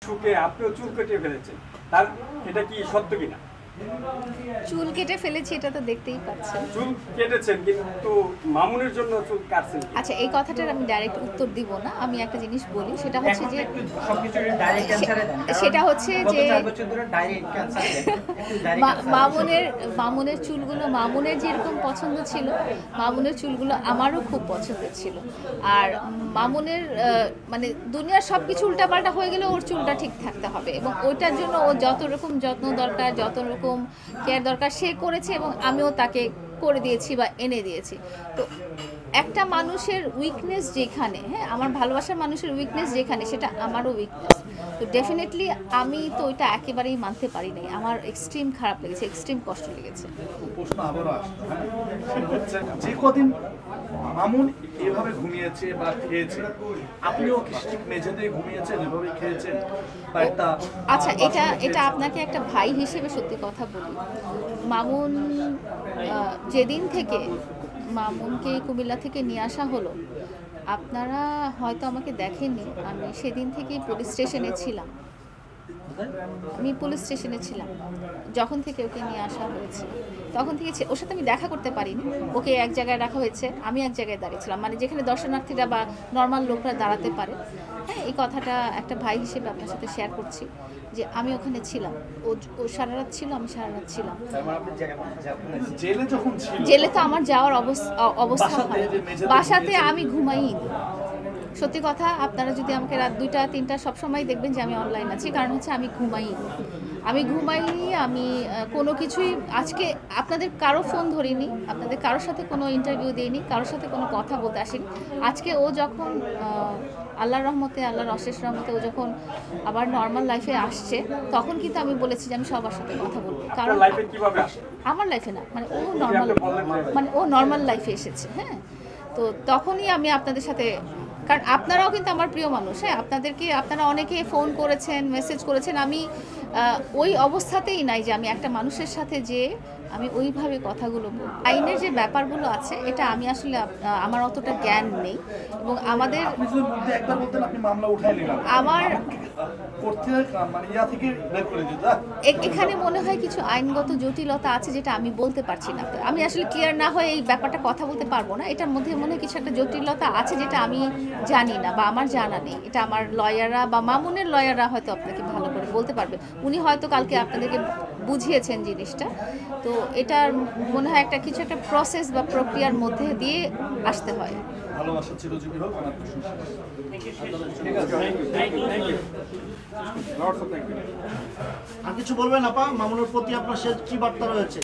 সুখে আপনিও চুল কেটে ফেলেছেন, তার এটা কি সত্য কিনা? চুল কেটে ফেলেছি এটা তো দেখতেই পাচ্ছেন। চুল কেটেছেন কিন্তু মামুনের জন্য চুল কাটছেন কি? আচ্ছা, এই কথাটার আমি ডাইরেক্ট উত্তর দিব না। আমি একটা জিনিস বলি, সেটা হচ্ছে যে সেটা হচ্ছে যে মামুনের চুলগুলো, মামুনের যেরকম পছন্দ ছিল, মামুনের চুলগুলো আমারও খুব পছন্দের ছিল। আর মামুনের মানে দুনিয়ার সব কিছু উল্টাপাল্টা হয়ে গেলে ওর চুলটা ঠিক থাকতে হবে, এবং ওইটার জন্য ও যত রকম যত্ন দরকার, যত রকম কেয়ার দরকার সে করেছে, এবং আমিও তাকে করে দিয়েছি বা এনে দিয়েছি। তো একটা মানুষের উইকনেস যেখানে, হ্যাঁ, আমার ভালোবাসার মানুষের উইকনেস যেখানে, সেটা আমারও উইকনেস। তো ডেফিনেটলি আমি তো ওইটা একেবারেই মানতে পারি নাই। আমার এক্সট্রিম খারাপ লেগেছে, এক্সট্রিম কষ্ট লেগেছে। প্রশ্ন আবারও আসছে, যে কদিন মামুন এভাবে ঘুমিয়েছে বা খেয়েছে, আপনিও কি ঠিক মেঝেতে ঘুমিয়েছেন, এভাবে খেয়েছেন বা একটা? আচ্ছা, এটা আপনাকে একটা ভাই হিসেবে সত্যি কথা বলি, মামুন যেদিন থেকে মামুনকে কুমিল্লা থেকে নিয়ে আসা হলো, আপনারা হয়তো আমাকে দেখেননি, আমি সেদিন থেকেই পুলিশ স্টেশনে ছিলাম। আমি পুলিশ স্টেশনে ছিলাম যখন থেকে ওকে নিয়ে আসা হয়েছে, তখন থেকে ওর সাথে আমি দেখা করতে পারিনি। ওকে এক জায়গায় রাখা হয়েছে, আমি এক জায়গায় দাঁড়িয়েছিলাম, মানে যেখানে দর্শনার্থীরা বা নর্মাল লোকরা দাঁড়াতে পারে। হ্যাঁ, এই কথাটা একটা ভাই হিসেবে আপনার সাথে শেয়ার করছি যে আমি ওখানে ছিলাম। ও সারা রাত ছিল, আমি সারা রাত ছিলাম। জেলে তো আমার যাওয়ার অবস্থা হয়, বাসাতে আমি ঘুমাইনি। সত্যি কথা, আপনারা যদি আমাকে রাত 2টা 3টা সবসময় দেখবেন যে আমি অনলাইন আছি, কারণ হচ্ছে আমি ঘুমাইনি। আমি কোনো কিছুই আজকে আপনাদের কারো ফোন ধরিনি, আপনাদের কারোর সাথে কোনো ইন্টারভিউ দিইনি, কারোর সাথে কোনো কথা বলতে আসিনি। আজকে ও যখন আল্লাহর রহমতে, আল্লাহর অশেষ রহমতে ও যখন আবার নর্মাল লাইফে আসছে, তখন কিন্তু আমি বলেছি যে আমি সবার সাথে কথা বলবো। কারণ আমার লাইফে না, মানে ও নর্মাল লাইফে এসেছে। হ্যাঁ, তো তখনই আমি আপনাদের সাথে, কারণ আপনারাও কিন্তু আমার প্রিয় মানুষ। হ্যাঁ, আপনারা অনেকে ফোন করেছেন, মেসেজ করেছেন। আমি ওই অবস্থাতেই নাই যে আমি একটা মানুষের সাথে যে আমি ওইভাবে কথাগুলো বলব। আইনের যে ব্যাপারগুলো আছে, এটা আমি আসলে আমার অতটা জ্ঞান নেই, এবং আমাদের আমার এখানে মনে হয় কিছু আইনগত জটিলতা আছে যেটা আমি বলতে পারছি না। আমি আসলে ক্লিয়ার না হয়ে এই ব্যাপারটা কথা বলতে পারবো না। এটার মধ্যে মনে হয় কিছু একটা জটিলতা আছে যেটা আমি জানি না বা আমার জানা নেই। এটা আমার লয়াররা বা মামুনের লয়াররা হয়তো আপনাকে ভালো করে বলতে পারবে। উনি হয়তো কালকে আপনাদেরকে বুঝিয়েছেন জিনিসটা। তো এটার মনে হয় কিছু একটা প্রসেস বা প্রক্রিয়ার মধ্যে দিয়ে আসতে হয়। ভালোবাসা চিরজীবী হোক। আর কিছু বলবেন আপা? মামুনের প্রতি আপনার শেষ কি বার্তা রয়েছে?